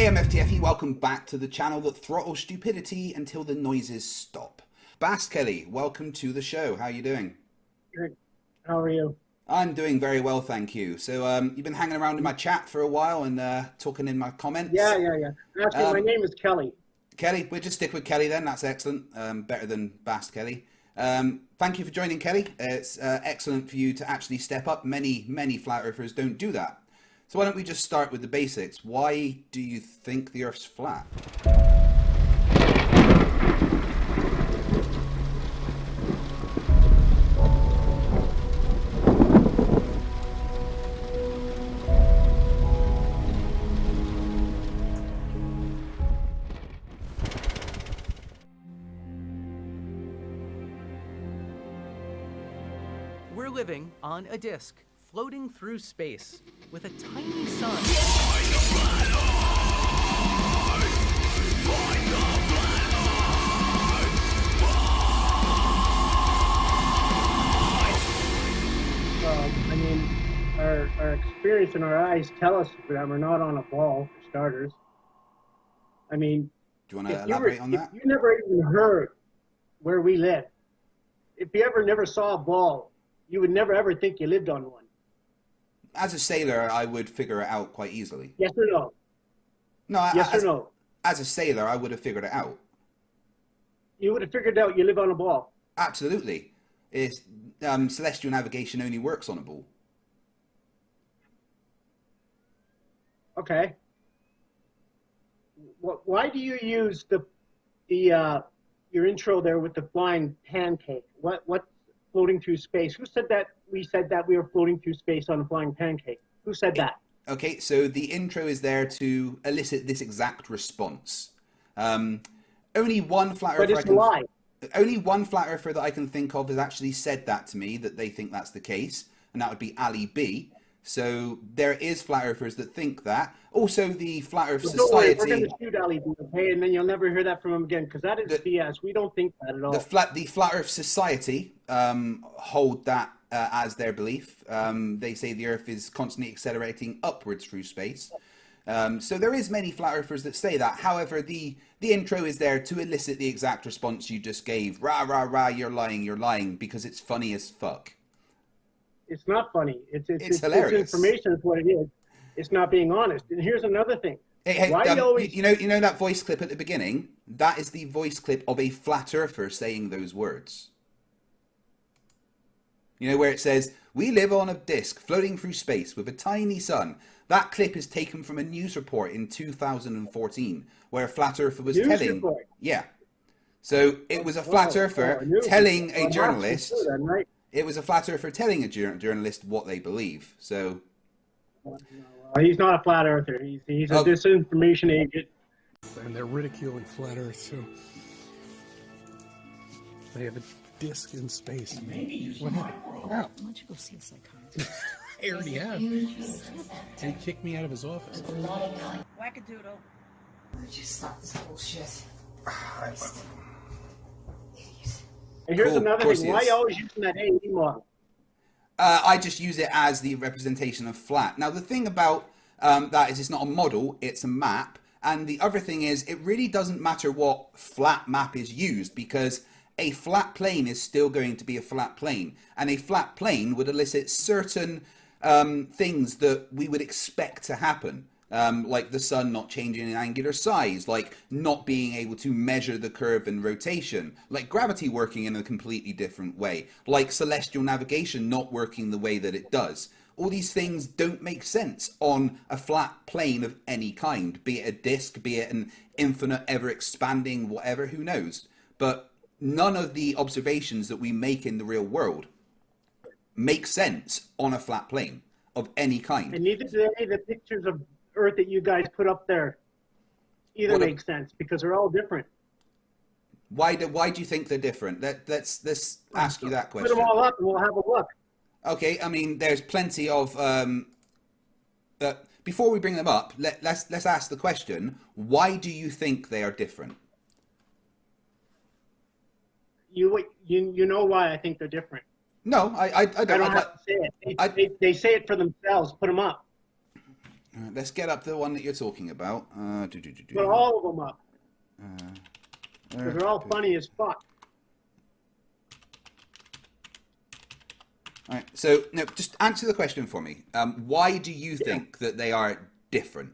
I'm FTFE, welcome back to the channel that throttles stupidity until the noises stop. Bast Kelly, welcome to the show. How are you doing? Good. How are you? I'm doing very well, thank you. So you've been hanging around in my chat for a while and talking in my comments. Yeah. Actually, my name is Kelly. Kelly, we'll just stick with Kelly then. That's excellent. Better than Bast Kelly. Thank you for joining, Kelly. It's excellent for you to actually step up. Many flat earthers don't do that. So why don't we just start with the basics? Why do you think the Earth's flat? We're living on a disk, floating through space, with a tiny sun. I mean, our experience and our eyes tell us that we're not on a ball, for starters. I mean, Do you want to elaborate on that? If you never even heard where we live, if you ever never saw a ball, you would never ever think you lived on one. As a sailor, I would figure it out quite easily. Yes or no? No, Yes or no? As a sailor, I would have figured it out. You would have figured out you live on a ball. Absolutely. It's, celestial navigation only works on a ball. Okay. Why do you use your intro there with the flying pancake? What floating through space? Who said that we said that we were floating through space on a flying pancake? Who said that? Okay, so the intro is there to elicit this exact response. Only one flat earther But it's a lie. Only one flat earther that I can think of has actually said that to me, that they think that's the case, and that would be Ali B. So there is flat earthers that think that. Also, the Flat Earth Don't worry, Society. we're going to shoot Ali B, okay? And then you'll never hear that from him again, because that is BS. We don't think that at all. The Flat Earth Society hold that as their belief. They say the Earth is constantly accelerating upwards through space. So there is many flat earthers that say that. However, the intro is there to elicit the exact response you just gave. Rah, rah, rah, you're lying, because it's funny as fuck. It's not funny. It's hilarious. It's information is what it is. It's not being honest. And here's another thing. Hey, Why you always... you know that voice clip at the beginning? That is the voice clip of a flat earther saying those words. You know where it says, "We live on a disk floating through space with a tiny sun." That clip is taken from a news report in 2014 where a flat earther was telling... Report. Yeah. So it was a flat earther telling a journalist... Right? It was a flat earther telling a journalist what they believe. So... Well, he's not a flat earther. He's a disinformation agent. And they're ridiculing flat Earth too. They have a disc in space. Maybe you What happened? Why don't you go see a psychiatrist? I already have. He kicked me out of his office. Wackadoodle. Where'd you stop this bullshit? And here's Cool, another thing. Why are you always using that AE model? I just use it as the representation of flat. Now, the thing about that is it's not a model, it's a map. And the other thing is it really doesn't matter what flat map is used, because a flat plane is still going to be a flat plane. And a flat plane would elicit certain things that we would expect to happen. Like the sun not changing in angular size, like not being able to measure the curve and rotation, like gravity working in a completely different way, like celestial navigation not working the way that it does. All these things don't make sense on a flat plane of any kind, be it a disk, be it an infinite, ever expanding, whatever, who knows. But none of the observations that we make in the real world make sense on a flat plane of any kind. And neither do any of the pictures of Earth that you guys put up there either make sense, because they're all different. Why do you think they're different? Let's ask you that question. Put them all up and we'll have a look. Okay, I mean, there's plenty of... before we bring them up, let's ask the question, why do you think they are different? You know why I think they're different. No, I don't. I don't have to say it. They say it for themselves. Put them up. All right, let's get up the one that you're talking about. Put all of them up. Because they're all Okay. funny as fuck. All right. So, no, just answer the question for me. Why do you think that they are different?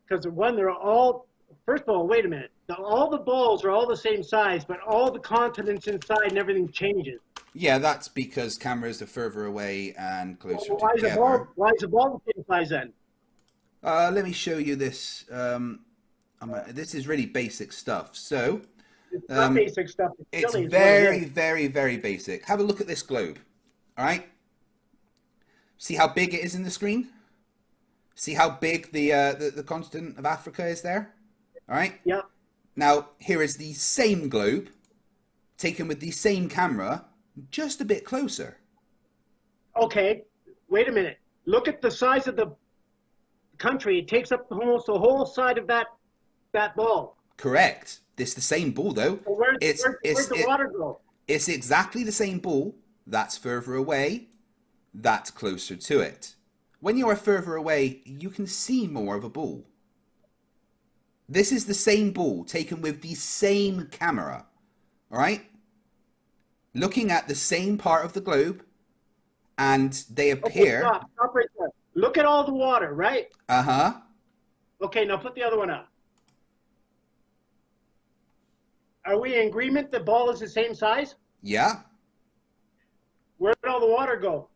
Because one, they're all. First of all, wait a minute. All the balls are all the same size, but all the continents inside and everything changes. Yeah, that's because cameras are further away and closer Well, together. why is the ball the same size then? Let me show you this. This is really basic stuff. So, It's not basic stuff. it's Silly is what it very, is. very, very basic. Have a look at this globe. All right. See how big it is in the screen? See how big the continent of Africa is there? All right. Yep. Now, here is the same globe, taken with the same camera, just a bit closer. Okay. Wait a minute. Look at the size of the country. It takes up almost the whole side of that ball. Correct. It's the same ball, though. So where'd the water go? It's exactly the same ball. That's further away. That's closer to it. When you are further away, you can see more of a ball. This is the same ball taken with the same camera. All right? Looking at the same part of the globe, and they appear... Okay, stop right there. Look at all the water, right? Uh-huh. Okay, now put the other one up. Are we in agreement the ball is the same size? Yeah. Where did all the water go?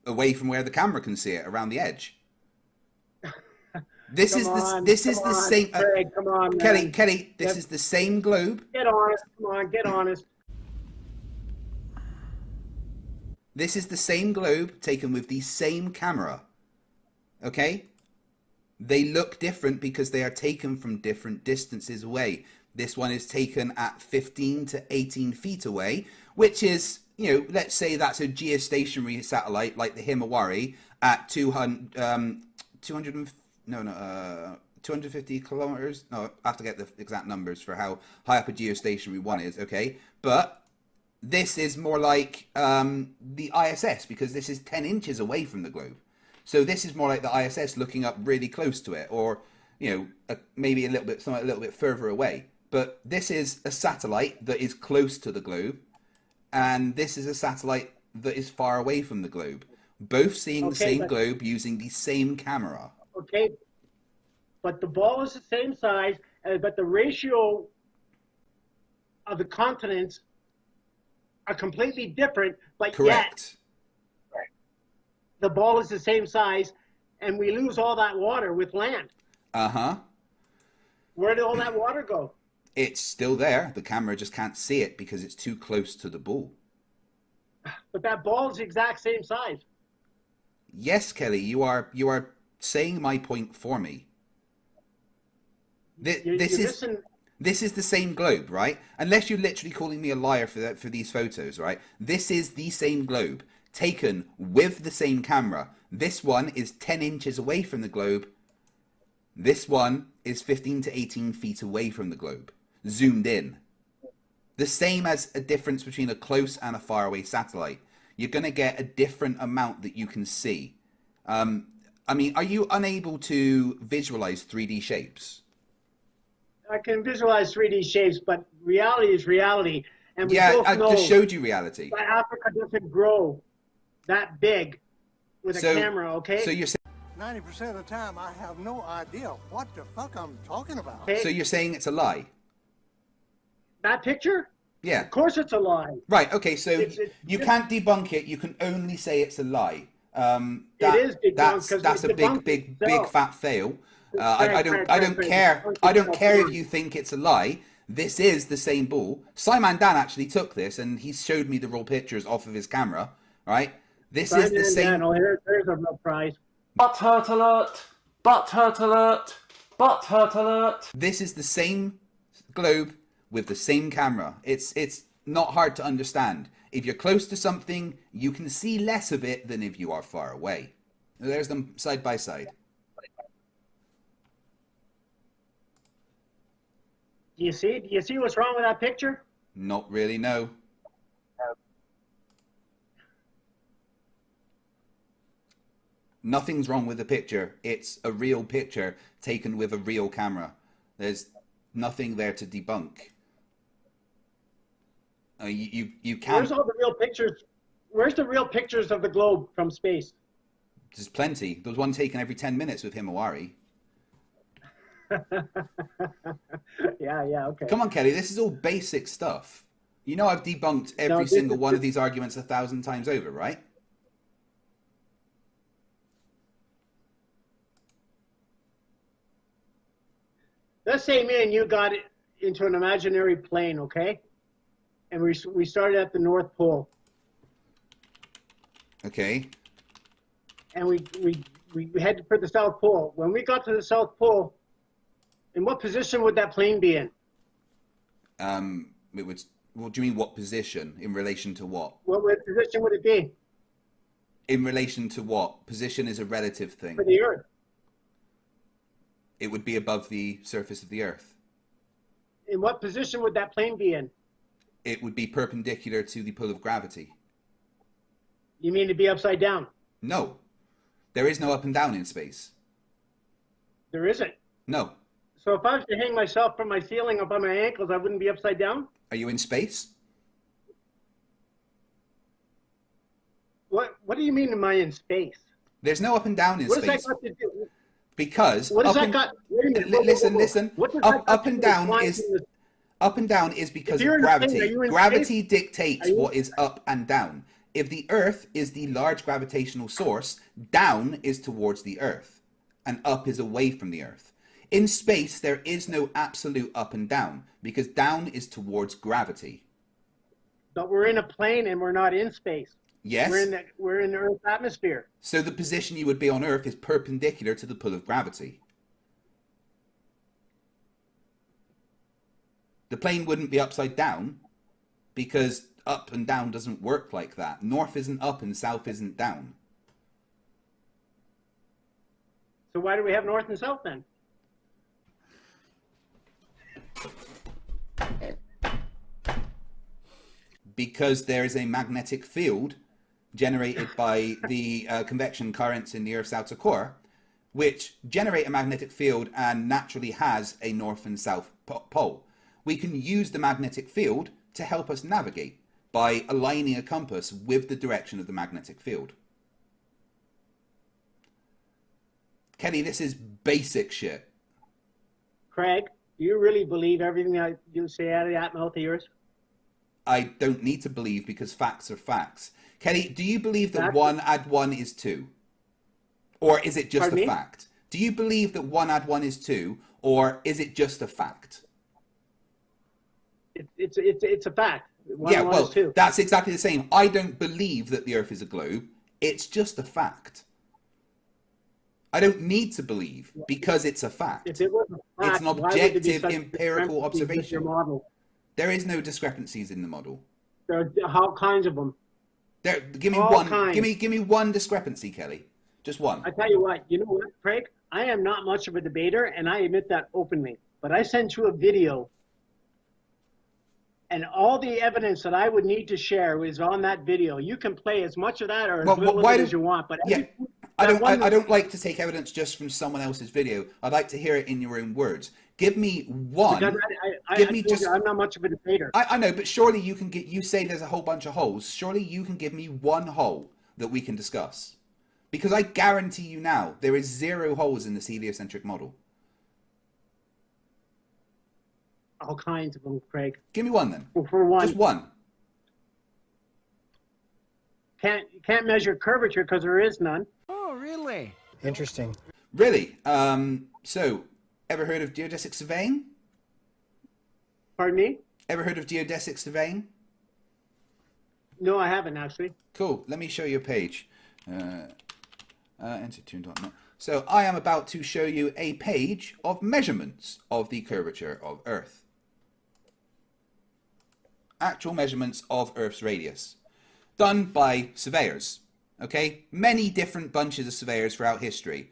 Away from where the camera can see it, around the edge. This is the same. Craig, come on, man. Kelly, this is the same globe. Get honest, come on, get honest. This is the same globe taken with the same camera. Okay? They look different because they are taken from different distances away. This one is taken at 15 to 18 feet away, which is, you know, let's say that's a geostationary satellite like the Himawari at 250 kilometers. No, I have to get the exact numbers for how high up a geostationary one is, okay? But this is more like the ISS because this is 10 inches away from the globe. So this is more like the ISS looking up really close to it, or, you know, maybe something a little bit further away. But this is a satellite that is close to the globe, and this is a satellite that is far away from the globe. Both seeing the same globe using the same camera. Okay, but the ball is the same size, but the ratio of the continents are completely different, but Correct. Yet the ball is the same size, and we lose all that water with land. Uh-huh. Where did all that water go? It's still there. The camera just can't see it because it's too close to the ball. But that ball is the exact same size. Yes, Kelly, you are saying my point for me. This is the same globe, right? Unless you're literally calling me a liar for these photos, right? This is the same globe taken with the same camera. This one is 10 inches away from the globe. This one is 15 to 18 feet away from the globe, zoomed in. The same as a difference between a close and a faraway satellite. You're going to get a different amount that you can see. I mean, are you unable to visualize 3D shapes? I can visualize 3D shapes, but reality is reality. And we Yeah, both I know just showed you reality. that Africa doesn't grow that big with a camera, okay? So you're 90% of the time, I have no idea what the fuck I'm talking about. Okay. So you're saying it's a lie? That picture? Yeah. Of course it's a lie. Right, okay, so It's you can't debunk it, you can only say it's a lie. It is debunked because that's a it debunked big itself. fat fail. Craig, I don't care if you think it's a lie. This is the same ball. Simon Dan actually took this and he showed me the raw pictures off of his camera, right? This is the same. There's a real prize. Butt hurt alert! Butt hurt alert! Butt hurt alert! This is the same globe with the same camera. It's not hard to understand. If you're close to something, you can see less of it than if you are far away. There's them side by side. Do you see what's wrong with that picture? Not really, no. Nothing's wrong with the picture. It's a real picture taken with a real camera. There's nothing there to debunk. You can't. Where's all the real pictures? Where's the real pictures of the globe from space? There's plenty. There was one taken every 10 minutes with Himawari. Yeah, okay. Come on, Kelly. This is all basic stuff. You know I've debunked every single one of these arguments 1,000 times over, right? Let's say me and you got into an imaginary plane, okay? And we started at the North Pole. Okay. And we headed for the South Pole. When we got to the South Pole, in what position would that plane be in? It would. What do you mean? What position in relation to what? What position would it be? In relation to what? Position is a relative thing. For the Earth. It would be above the surface of the Earth. In what position would that plane be in? It would be perpendicular to the pull of gravity. You mean to be upside down? No. There is no up and down in space. There isn't. No. So if I was to hang myself from my ceiling up on my ankles, I wouldn't be upside down? Are you in space? What do you mean am I in space? There's no up and down in What does space. that got to do? Because What does up that and, got? Wait a minute. listen. What does that got Up to and do with down flying is in the- up and down is because If you're of in a plane, gravity. are you in Gravity space? dictates Are you- what is up and down. If the Earth is the large gravitational source, down is towards the Earth, and up is away from the Earth. In space, there is no absolute up and down because down is towards gravity. But we're in a plane and we're not in space. Yes. We're in the Earth's atmosphere. So the position you would be on Earth is perpendicular to the pull of gravity. The plane wouldn't be upside down because up and down doesn't work like that. North isn't up and south isn't down. So why do we have north and south then? Because there is a magnetic field generated by the convection currents in the Earth's outer core, which generate a magnetic field and naturally has a north and south pole. We can use the magnetic field to help us navigate by aligning a compass with the direction of the magnetic field. Kelly, this is basic shit. Craig, do you really believe everything you say out of that mouth of yours? I don't need to believe because facts are facts. Kelly, do you believe that 1 + 1 is 2? Or is it just a fact? Do you believe that 1 + 1 is 2, or is it just a fact? It's a fact. One Yeah, and one well, is two. that's exactly the same. I don't believe that the Earth is a globe. It's just a fact. I don't need to believe because it's a fact. If it was a fact, It's an why would there be objective, such empirical discrepancies with your observation. model? There is no discrepancies in the model. There are all kinds of them. Give me All one. kinds. Give me one discrepancy, Kelly. Just one. I tell you what, Craig? I am not much of a debater, and I admit that openly. But I sent you a video, and all the evidence that I would need to share is on that video. You can play as much of that or as little of it as you want. But Yeah, I don't like to take evidence just from someone else's video. I'd like to hear it in your own words. Give me one. Because I'm not much of a debater. I know, but surely you can get. You say there's a whole bunch of holes. Surely you can give me one hole that we can discuss, because I guarantee you now there is 0 holes in this heliocentric model. All kinds of them, Craig. Give me one then. Well, for one, Just one. Can't measure curvature because there is none. Oh, really? Interesting. Really? So, ever heard of geodesic surveying? Pardon me? Ever heard of geodesic surveying? No, I haven't actually. Cool. Let me show you a page. Enter tune.net. So I am about to show you a page of measurements of the curvature of Earth. Actual measurements of Earth's radius. Done by surveyors. Okay? Many different bunches of surveyors throughout history.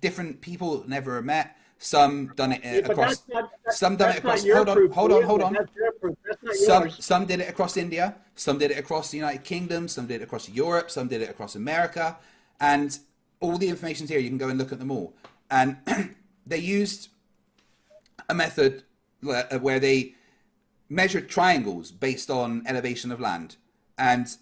Different people never met. Some done it across. Some done it across. Hold on. That's your proof. That's not yours. Some did it across India. Some did it across the United Kingdom. Some did it across Europe. Some did it across America. And All the information's here. You can go and look at them all. And they used a method where they measured triangles based on elevation of land and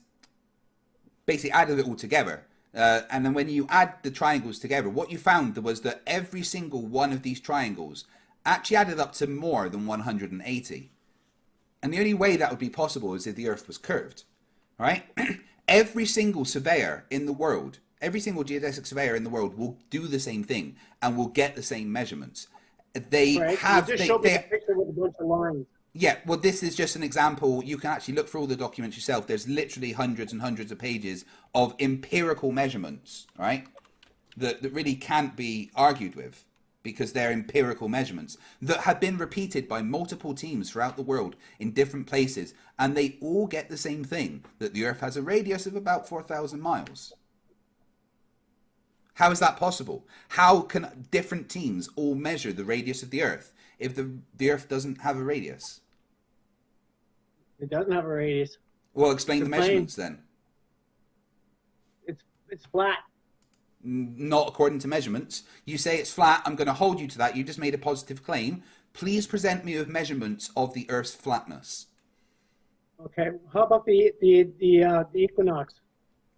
basically added it all together. And then when you add the triangles together, what you found was that every single one of these triangles actually added up to more than 180. And the only way that would be possible is if the Earth was curved, right? Every single surveyor in the world, every single geodesic surveyor in the world will do the same thing and will get the same measurements. They have... You just showed me a picture with a bunch of lines. Yeah, well, this is just an example. You can actually look for all the documents yourself. There's literally hundreds and hundreds of pages of empirical measurements, right? That really can't be argued with because they're empirical measurements that have been repeated by multiple teams throughout the world in different places. And they all get the same thing, that the Earth has a radius of about 4,000 miles. How is that possible? How can different teams all measure the radius of the Earth if the Earth doesn't have a radius? It doesn't have a radius. Well, explain the measurements then. It's flat. Not according to measurements. You say it's flat. I'm going to hold you to that. You just made a positive claim. Please present me with measurements of the Earth's flatness. Okay. How about the equinox?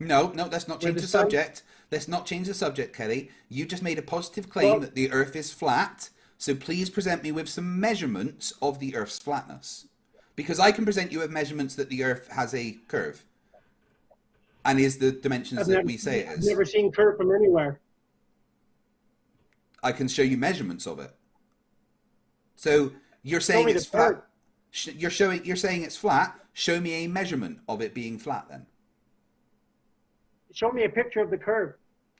No, let's not change the subject. Let's not change the subject, Kelly. You just made a positive claim that the Earth is flat. So please present me with some measurements of the Earth's flatness. Because I can present you with measurements that the Earth has a curve. And is the dimensions that we say it is. I've never seen curve from anywhere. I can show you measurements of it. So you're saying it's flat. You're saying it's flat. Show me a measurement of it being flat then. Show me a picture of the curve.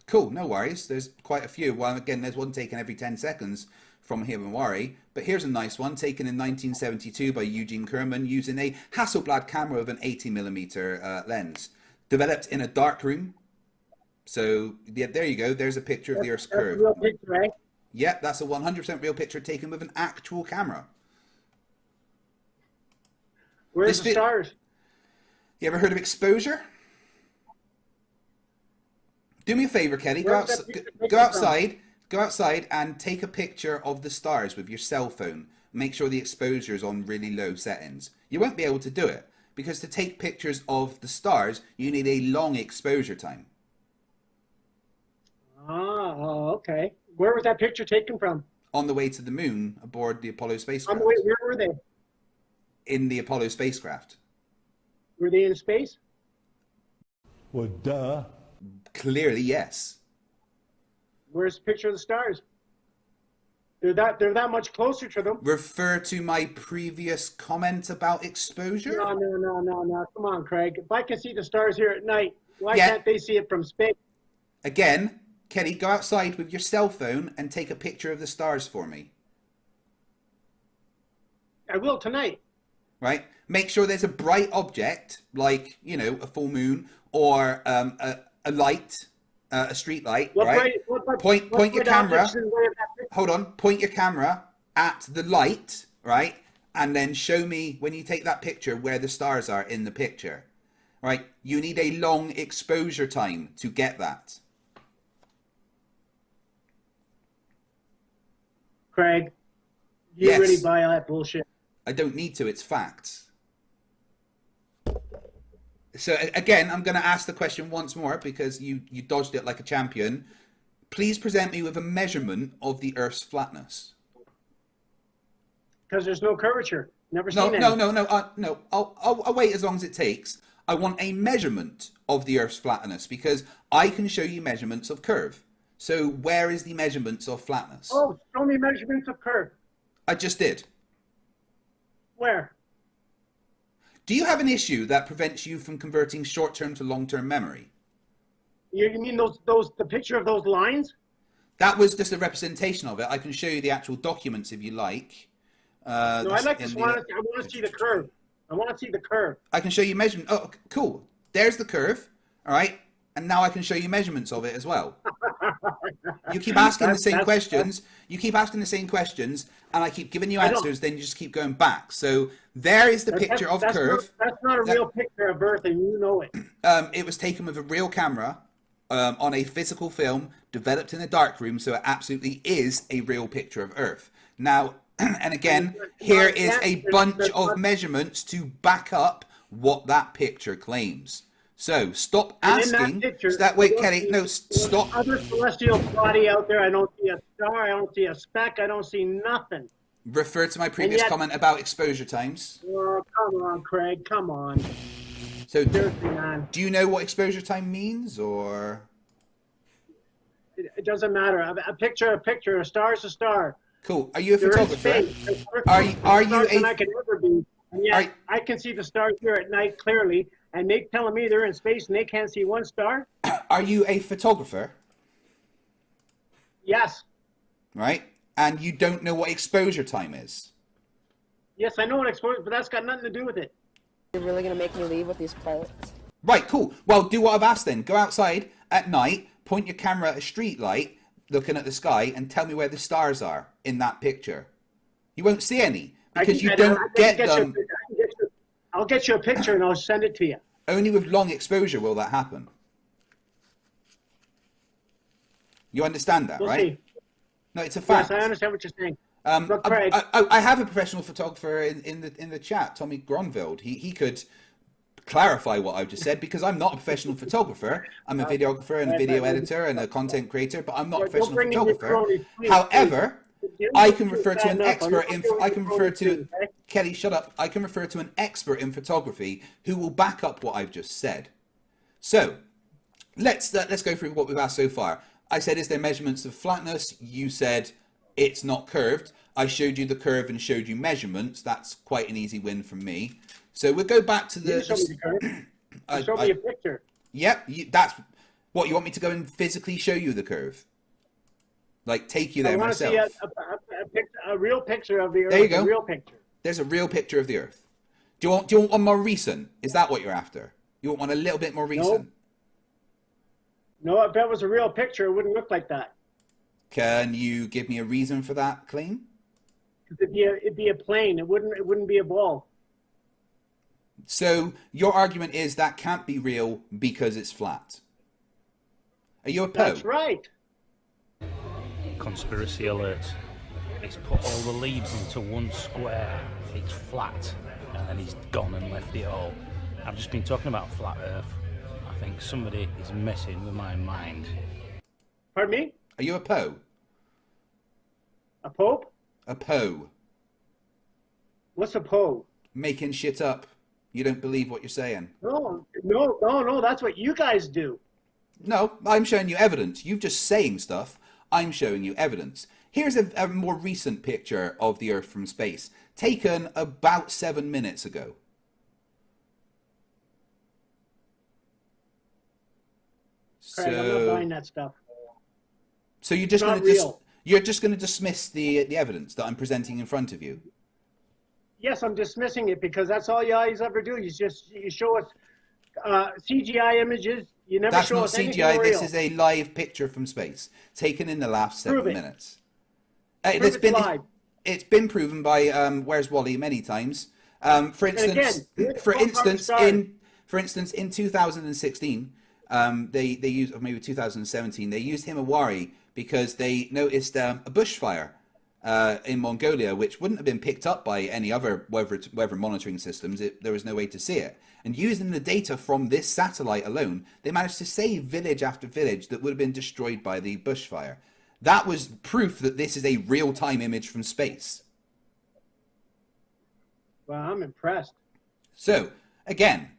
Cool, no worries. There's quite a few. Well, again, there's one taken every 10 seconds from Himawari. But here's a nice one taken in 1972 by Eugene Kerman using a Hasselblad camera with an 80mm lens. Developed in a dark room. So, yeah, there you go. There's a picture of the Earth's curve. That's a real picture, right? Yep, that's a 100% real picture taken with an actual camera. Where's the stars? You ever heard of exposure? Do me a favor, Kelly. Go outside and take a picture of the stars with your cell phone. Make sure the exposure is on really low settings. You won't be able to do it because to take pictures of the stars, you need a long exposure time. Oh, okay. Where was that picture taken from? On the way to the moon aboard the Apollo spacecraft. On the way, where were they? In the Apollo spacecraft. Were they in space? Well, duh. Clearly, yes. Where's the picture of the stars? They're that much closer to them. Refer to my previous comment about exposure? No. Come on, Craig. If I can see the stars here at night, why can't they see it from space? Again, Kelly, go outside with your cell phone and take a picture of the stars for me. I will tonight. Right? Make sure there's a bright object, like, you know, a full moon or a light, a street light, right? Point your camera. Hold on. Point your camera at the light, right? And then show me, when you take that picture, where the stars are in the picture. Right? You need a long exposure time to get that. Craig, you really buy all that bullshit? I don't need to. It's facts. So again, I'm going to ask the question once more because you dodged it like a champion. Please present me with a measurement of the Earth's flatness. Because there's no curvature. Never seen any. No. I'll wait as long as it takes. I want a measurement of the Earth's flatness because I can show you measurements of curve. So where is the measurements of flatness? Oh, show me measurements of curve. I just did. Where? Do you have an issue that prevents you from converting short-term to long-term memory? You mean the picture of those lines? That was just a representation of it. I can show you the actual documents if you like. No, I want to see the curve. I want to see the curve. I can show you measurement. Oh, cool. There's the curve. All right. And now I can show you measurements of it as well. You keep asking the same questions. You keep asking the same questions, and I keep giving you answers. Then you just keep going back. So there is the picture of curve. That's not a real picture of Earth, and you know it. It was taken with a real camera on a physical film developed in a darkroom, so it absolutely is a real picture of Earth. Now, and again, here is a bunch of measurements to back up what that picture claims. So stop asking. Wait, Kelly, no, stop. Other celestial body out there. I don't see a star. I don't see a speck. I don't see nothing. Refer to my previous comment about exposure times. Oh, come on, Craig. Come on. So, seriously, man. Do you know what exposure time means, or? It doesn't matter. A picture, a star is a star. Cool. Are you a photographer? Are you a? I can ever be. And yet, I can see the stars here at night clearly, and they telling me they're in space and they can't see one star. Are you a photographer? Yes. Right. And you don't know what exposure time is? Yes, I know what exposure, but that's got nothing to do with it. You're really going to make me leave with these pilots? Right, cool. Well, do what I've asked then. Go outside at night, point your camera at a street light, looking at the sky, and tell me where the stars are in that picture. You won't see any, because you don't get them. I'll get you a picture and I'll send it to you. Only with long exposure will that happen. You understand that, right? See. No, it's a fact. Yes, I understand what you're saying. Craig, I have a professional photographer in the chat, Tommy Gronveld. He could clarify what I've just said, because I'm not a professional photographer. I'm a videographer and a video editor and a content creator, but I'm not a professional photographer. However, I can refer to an expert in. I can refer to Kelly. Shut up. I can refer to an expert in photography who will back up what I've just said. So let's go through what we've asked so far. I said, is there measurements of flatness? You said it's not curved. I showed you the curve and showed you measurements. That's quite an easy win from me. So we'll go back to the. Show me the curve. Show me a picture. Yep, that's what you want me to go and physically show you the curve. Like take you there myself. I want to see a real picture of the Earth. There you go. A real picture. There's a real picture of the Earth. Do you want one more recent? Is that what you're after? You want one a little bit more recent? No, if that was a real picture, it wouldn't look like that. Can you give me a reason for that claim? It'd be a plane. It wouldn't be a ball. So your argument is that can't be real because it's flat. Are you a Poe? That's right. Conspiracy alert. He's put all the leaves into one square. It's flat. And then he's gone and left it all. I've just been talking about flat Earth. I think somebody is messing with my mind. Pardon me? Are you a Poe? A Pope? A Poe. What's a Poe? Making shit up. You don't believe what you're saying. No. That's what you guys do. No, I'm showing you evidence. You're just saying stuff. I'm showing you evidence. Here's a more recent picture of the Earth from space, taken about 7 minutes ago. Craig, I'm not buying that stuff. So you're just going to dismiss the evidence that I'm presenting in front of you? Yes, I'm dismissing it because that's all you guys ever do. You show us CGI images. You never show us anything real. That's not CGI. This is a live picture from space taken in the last 7 minutes. It's been proven by Where's Wally many times. For instance, in 2016, they used, or maybe 2017, they used Himawari because they noticed a bushfire in Mongolia, which wouldn't have been picked up by any other weather monitoring systems. There was no way to see it. And using the data from this satellite alone, they managed to save village after village that would have been destroyed by the bushfire. That was proof that this is a real-time image from space. Well, I'm impressed. So, again,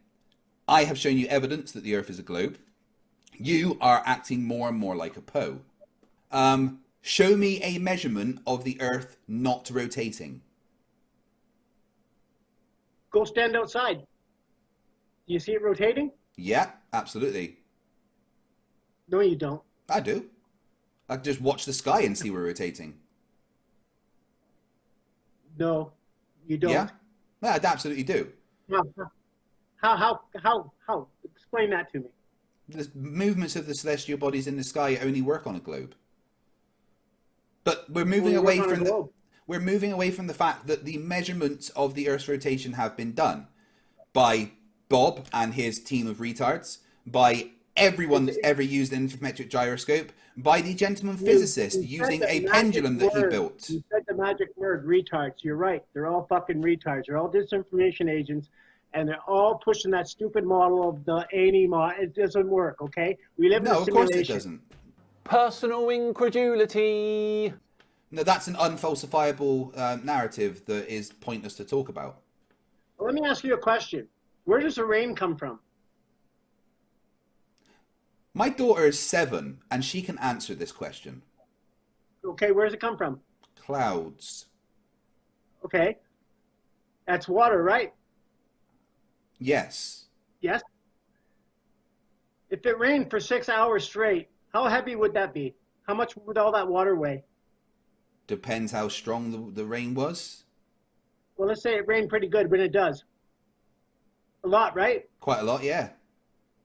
I have shown you evidence that the Earth is a globe. You are acting more and more like a Poe. Show me a measurement of the Earth not rotating. Go stand outside. Do you see it rotating? Yeah, absolutely. No, you don't. I do. I can just watch the sky and see we're rotating. No, you don't. Yeah, I absolutely do. How? Explain that to me. The movements of the celestial bodies in the sky only work on a globe. But we're moving away from the fact that the measurements of the Earth's rotation have been done by Bob and his team of retards, by everyone that's ever used an interferometric gyroscope by the gentleman physicist using a pendulum that he built. You said the magic word, retards. You're right. They're all fucking retards. They're all disinformation agents, and they're all pushing that stupid model of the A&E model. It doesn't work, okay? We live in a No, of simulation. course it doesn't. Personal incredulity. No, that's an unfalsifiable narrative that is pointless to talk about. Well, let me ask you a question. Where does the rain come from? My daughter is 7, and she can answer this question. Okay, where does it come from? Clouds. Okay. That's water, right? Yes. Yes? If it rained for 6 hours straight, how heavy would that be? How much would all that water weigh? Depends how strong the rain was. Well, let's say it rained pretty good when it does. A lot, right? Quite a lot, yeah.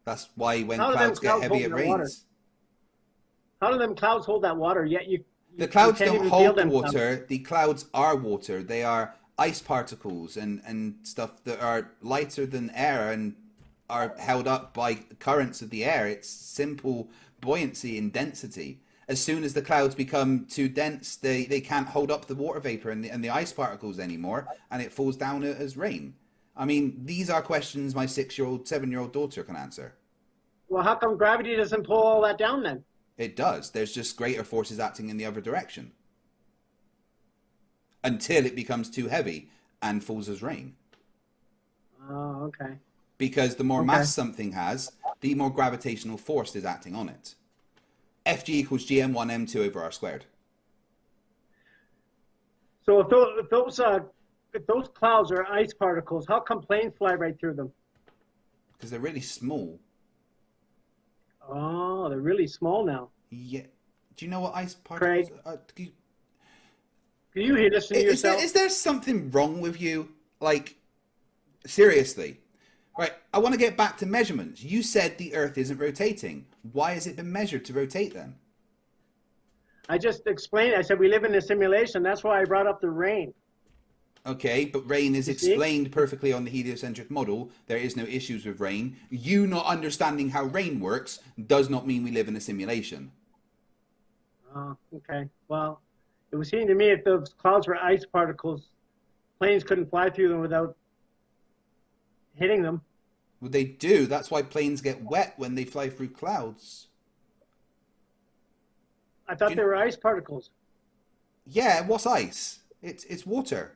That's why when How do clouds them get clouds heavy, hold it that water? rains. How do them clouds hold that water? Yet The clouds can't don't even feel hold the them water. clouds. The clouds are water. They are ice particles and stuff that are lighter than air and are held up by currents of the air. It's simple buoyancy and density. As soon as the clouds become too dense, they can't hold up the water vapor and the ice particles anymore, and it falls down as rain. I mean, these are questions my 6-year-old, 7-year-old daughter can answer. Well, how come gravity doesn't pull all that down then? It does. There's just greater forces acting in the other direction. Until it becomes too heavy and falls as rain. Oh, okay. Because the more mass something has, the more gravitational force is acting on it. Fg equals gm1m2 over r squared. So if those clouds are ice particles, how come planes fly right through them? Because they're really small. Oh, they're really small now. Yeah. Do you know what ice particles are? Can you hear this to yourself? Is there something wrong with you? Like, seriously. Right, I want to get back to measurements. You said the Earth isn't rotating. Why has it been measured to rotate then? I just explained. I said we live in a simulation. That's why I brought up the rain. Okay, but rain is explained perfectly on the heliocentric model. There is no issues with rain. You not understanding how rain works does not mean we live in a simulation. Oh, okay. Well, it would seem to me if those clouds were ice particles, planes couldn't fly through them without hitting them. Well, they do. That's why planes get wet when they fly through clouds. I thought they were ice particles. Yeah, what's ice? It's water.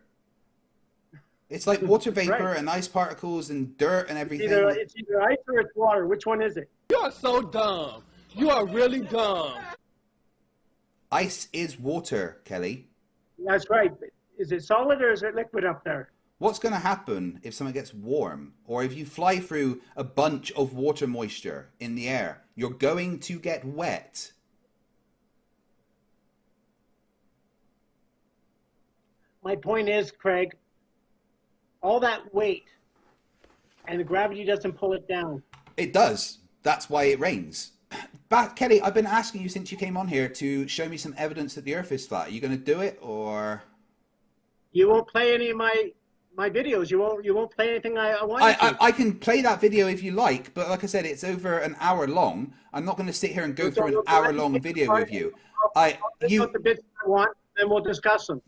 It's like water vapor Right. and ice particles and dirt and everything. It's either ice or it's water. Which one is it? You are so dumb. You are really dumb. Ice is water, Kelly. That's right. Is it solid or is it liquid up there? What's going to happen if something gets warm or if you fly through a bunch of water moisture in the air? You're going to get wet. My point is, Craig, all that weight and the gravity doesn't pull it down. It does. That's why it rains. Kelly, I've been asking you since you came on here to show me some evidence that the Earth is flat. Are you going to do it or? You won't play any of my videos. You won't play anything I want you to. I can play that video if you like, but like I said, it's over an hour long. I'm not going to sit here and go through an hour-long video with you. I'll put the bits I want, then we'll discuss them.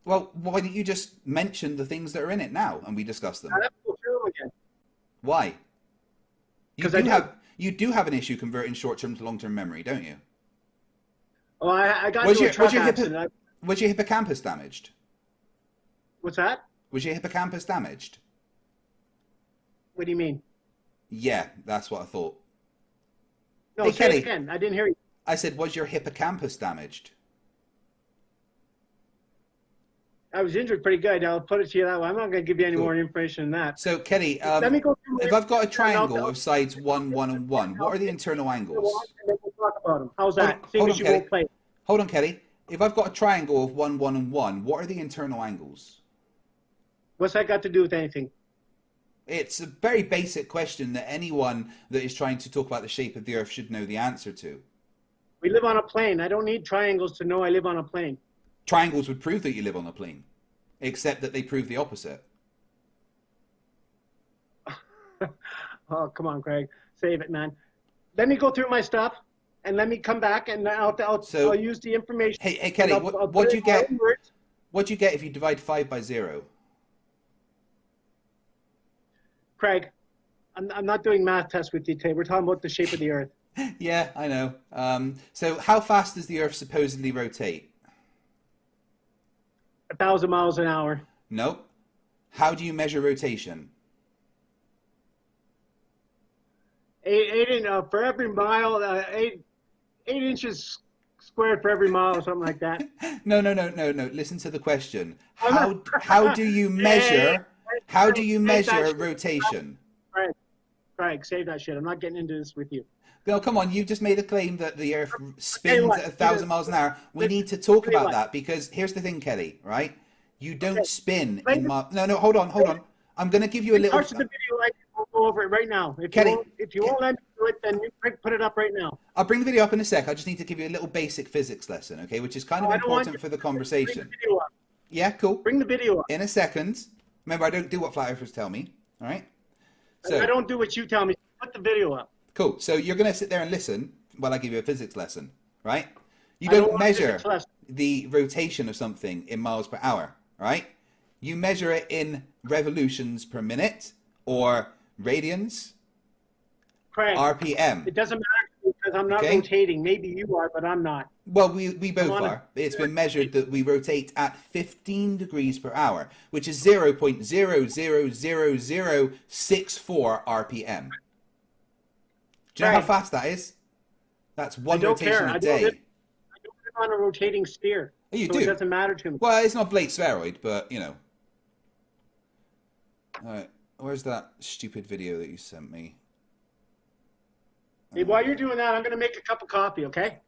Well, why don't you just mention the things that are in it now and we discuss them? I have to go through them again. Why? Because You do have an issue converting short-term to long-term memory, don't you? Oh, I got into a truck accident. Was your hippocampus damaged? What's that? Was your hippocampus damaged? What do you mean? Yeah, that's what I thought. No, Hey, say Kelly. it again. I didn't hear you. I said, was your hippocampus damaged? I was injured pretty good. I'll put it to you that way. I'm not going to give you any more information than that. So, Kelly, Let me go through if I've got a triangle of sides 1, 1, and 1, what are the internal angles? And then we'll talk about them. How's that? Hold on, you Kelly. won't play. Hold on, Kelly. If I've got a triangle of 1, 1, and 1, what are the internal angles? What's that got to do with anything? It's a very basic question that anyone that is trying to talk about the shape of the Earth should know the answer to. We live on a plane. I don't need triangles to know I live on a plane. Triangles would prove that you live on a plane, except that they prove the opposite. Oh, come on, Craig. Save it, man. let me go through my stuff, and let me come back, and I'll use the information. Hey Kelly, what do you get? What do you get if you divide 5 by 0? Craig, I'm not doing math tests with you today. We're talking about the shape of the Earth. Yeah, I know. So how fast does the Earth supposedly rotate? 1,000 miles an hour. No. How do you measure rotation? For every mile, 8 inches squared for every mile, or something like that. No. Listen to the question. How do you measure? How do you measure rotation? Craig, save that shit. I'm not getting into this with you. No, come on. You just made a claim that the Earth spins at 1,000 miles an hour. We need to talk about that because here's the thing, Kelly. Right? You don't spin in miles. No. Hold on. I'm going to give you a little. Parts of the video, I'll go over it right now. If you won't let me do it, then you put it up right now. I'll bring the video up in a sec. I just need to give you a little basic physics lesson, okay? Which is kind of important for the conversation. Bring the video up. Yeah, cool. Bring the video up. In a second. Remember, I don't do what flat earthers tell me. All right? So I don't do what you tell me. Put the video up. Cool. So you're going to sit there and listen while I give you a physics lesson, right? You don't measure the rotation of something in miles per hour, right? You measure it in revolutions per minute or radians, Craig, RPM. It doesn't matter because I'm not rotating. Maybe you are, but I'm not. Well, we both are. It's been measured that we rotate at 15 degrees per hour, which is 0.000064 RPM. Do you know how fast that is? That's one rotation a day. I don't live on a rotating sphere. Oh, you so do? It doesn't matter to me. Well, it's not Blake spheroid, but, you know. All right. Where's that stupid video that you sent me? Hey, while you're doing that, I'm going to make a cup of coffee, okay?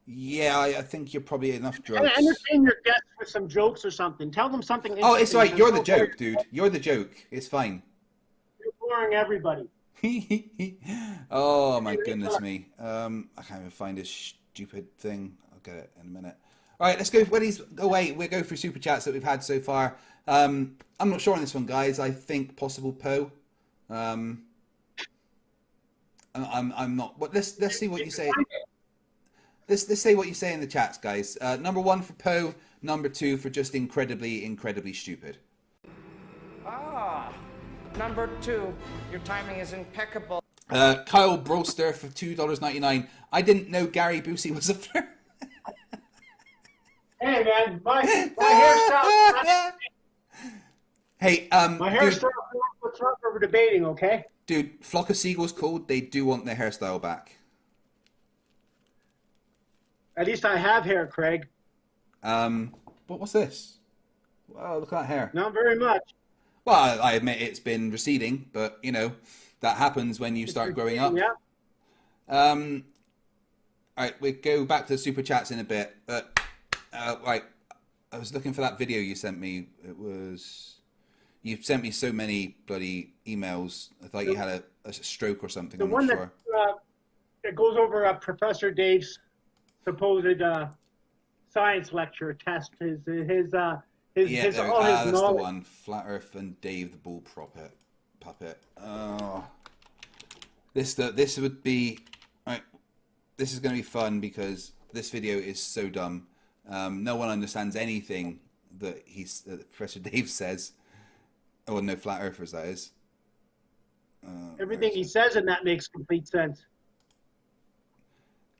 Yeah, I think you're probably enough drugs. And entertain your guests with some jokes or something. Tell them something interesting. Oh, it's all right. You're the joke, dude. You're the joke. It's fine. You're boring everybody. Oh, my goodness me. I can't even find this stupid thing. I'll get it in a minute. All right, let's go. When he's away, we'll go through super chats that we've had so far. I'm not sure on this one, guys. I think possible Poe. I'm not. But let's see what you say. Let's say what you say in the chats, guys. Number 1 for Poe. Number 2 for just incredibly stupid. Number 2, your timing is impeccable. Kyle Broster for $2.99. I didn't know Gary Busey was a flirt. Hey man, my hairstyle. Hey, my hairstyle. What's wrong over debating? Okay. Dude, Flock of Seagulls called. They do want their hairstyle back. At least I have hair, Craig. But what's this? Wow, look at that hair. Not very much. Well, I admit it's been receding, but you know that happens when you start growing up. Yeah. All right, we go back to the super chats in a bit. Right, I was looking for that video you sent me. You sent me so many bloody emails. I thought you had a stroke or something. The I'm one not sure. that goes over Professor Dave's supposed science lecture test. His that's knowledge. The one. Flat Earth and Dave the Bull puppet. Oh, this would be right. This is going to be fun because this video is so dumb. No one understands anything that Professor Dave says. Oh, no flat earthers, that is. Everything he says in that makes complete sense.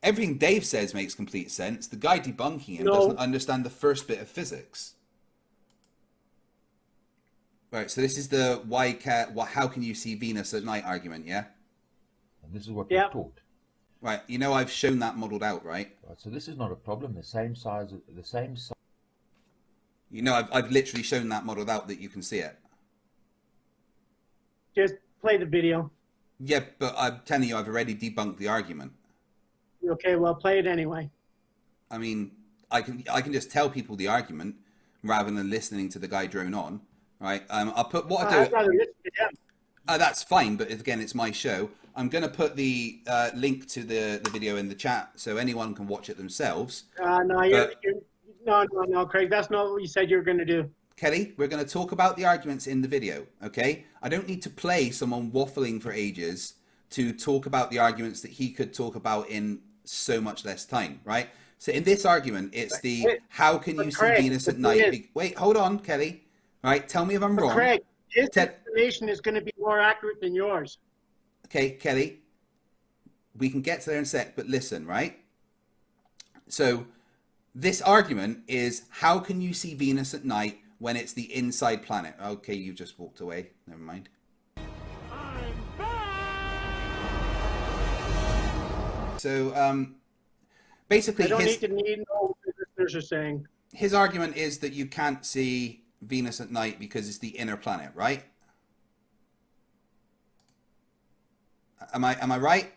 Everything Dave says makes complete sense. The guy debunking him doesn't understand the first bit of physics. Right, so this is the how can you see Venus at night argument, yeah? And this is what we're taught. Right, you know I've shown that modelled out, right? Right, so this is not a problem. The same size. You know I've literally shown that modelled out that you can see it. Just play the video. Yeah, but I'm telling you, I've already debunked the argument. Okay, well, play it anyway. I mean, I can just tell people the argument rather than listening to the guy drone on, right? I'll put what I do. I'd rather listen to him. That's fine, but again, it's my show. I'm going to put the link to the video in the chat so anyone can watch it themselves. No, Craig, that's not what you said you were going to do. Kelly, we're going to talk about the arguments in the video, okay? I don't need to play someone waffling for ages to talk about the arguments that he could talk about in so much less time, right? So in this argument, it's the how can you see Craig, Venus at night? Wait, hold on, Kelly. Right, tell me if I'm wrong. Craig, his explanation is going to be more accurate than yours. Okay, Kelly, we can get to there in a sec, but listen, right? So this argument is how can you see Venus at night when it's the inside planet? Okay, you just walked away. Never mind. So basically, I don't need to know what the listeners are saying. His argument is that you can't see Venus at night because it's the inner planet, right? Am I right?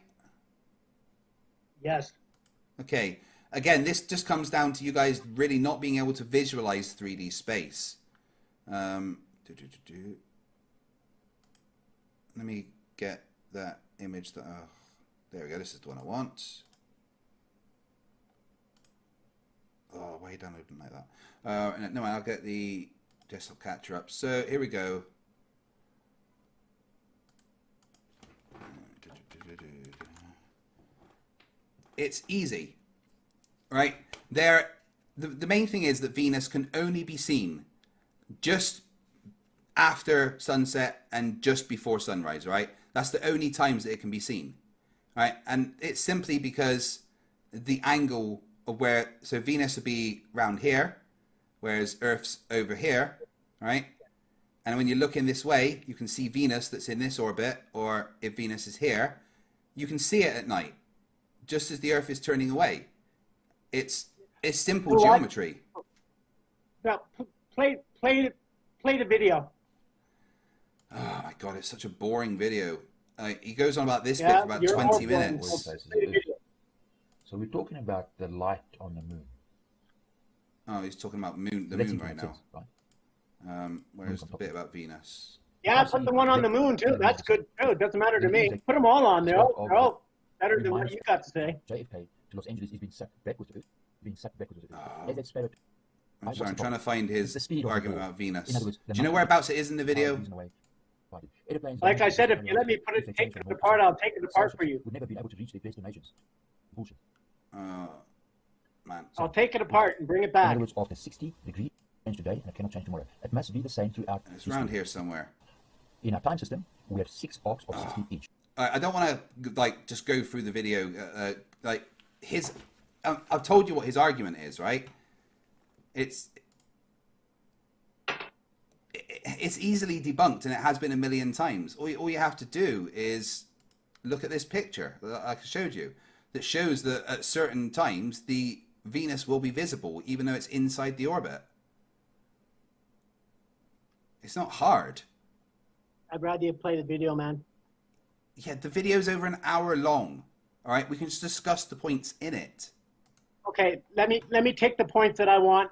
Yes. Okay. Again, this just comes down to you guys really not being able to visualize 3D space. Let me get that image. There we go. This is the one I want. Oh, why are you downloading like that? No, I'll get the desktop capture up. So here we go. It's easy, right? The main thing is that Venus can only be seen just after sunset and just before sunrise, right? That's the only times that it can be seen, right? And it's simply because the angle of where, so Venus would be around here, whereas Earth's over here, right? And when you look in this way, you can see Venus that's in this orbit, or if Venus is here, you can see it at night, just as the Earth is turning away. It's simple geometry. Now, play the video. Oh my God, it's such a boring video. He goes on about this bit for about 20 minutes. So we're talking about the light on the moon. Oh, he's talking about the moon right now. Where's the bit about Venus? Yeah, put the one on the moon too. That's good too. It doesn't matter to me. Put them all on there. They're all better than what you got to say. JFK to Los Angeles is being sucked backwards with it. I'm sorry, I'm trying to find his argument about Venus. Do you know whereabouts it is in the video? Like I said, if you let me take it apart, I'll take it apart for you. Would never been able to reach their destinations. Bullshit. Man. I'll take it apart and bring it back. In other words, after 60 degrees change today, and it cannot change tomorrow. It must be the same throughout. It's around here somewhere. In our time system, we have 6 arcs of 60 each. I don't want to just go through the video. I've told you what his argument is, right? It's easily debunked, and it has been a million times. All you have to do is look at this picture that I showed you, that shows that at certain times the Venus will be visible, even though it's inside the orbit. It's not hard. I'd rather you play the video, man. Yeah, the video's over an hour long. All right, we can just discuss the points in it. Okay, let me take the points that I want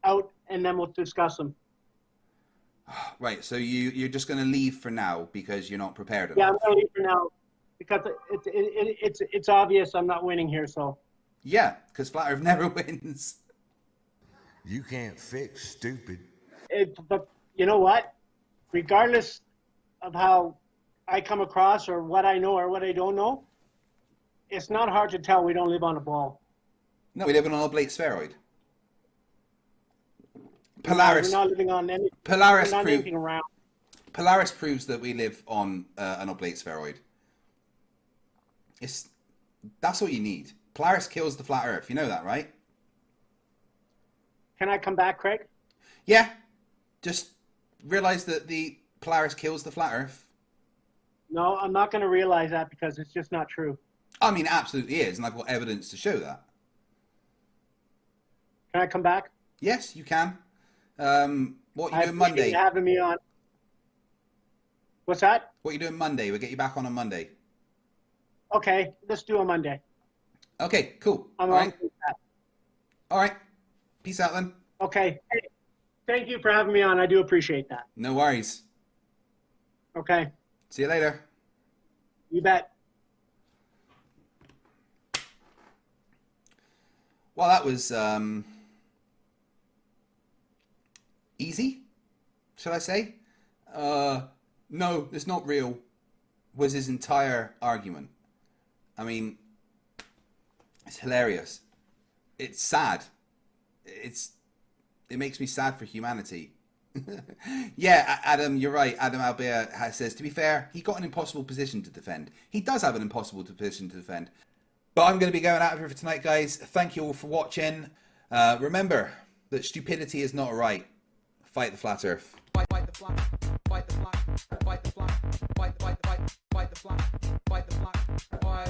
out, and then we'll discuss them. Right, so you're just going to leave for now because you're not prepared enough. Yeah, I'm going to leave for now because it's obvious I'm not winning here. So. Yeah, because Flat Earth never wins. You can't fix stupid. But you know what? Regardless of how I come across or what I know or what I don't know, it's not hard to tell we don't live on a ball. No, we live on an oblate spheroid. Polaris. We're not living on any. Polaris not anything around. Polaris proves that we live on an oblate spheroid. That's all you need. Polaris kills the flat Earth. You know that, right? Can I come back, Craig? Yeah. Just realize that the Polaris kills the flat Earth. No, I'm not going to realize that because it's just not true. I mean, it absolutely is, and I've got evidence to show that. Can I come back? Yes, you can. What are you doing Monday? Having me on. What's that? What are you doing Monday? We'll get you back on Monday. Okay, let's do a Monday. Okay, cool. All right. All right. Peace out then. Okay. Hey, thank you for having me on. I do appreciate that. No worries. Okay. See you later. You bet. Well, that was easy, shall I say? No, it's not real. was his entire argument. I mean, it's hilarious. It's sad. It makes me sad for humanity. Yeah, Adam, you're right. Adam Albea says, to be fair, he got an impossible position to defend. He does have an impossible position to defend. But I'm going to be going out of here for tonight, guys. Thank you all for watching. Remember that stupidity is not right. Fight the flat earth. Fight the flat. Fight the flat. Fight the flat. Fight the flat. Fight the flat. Fight the flat.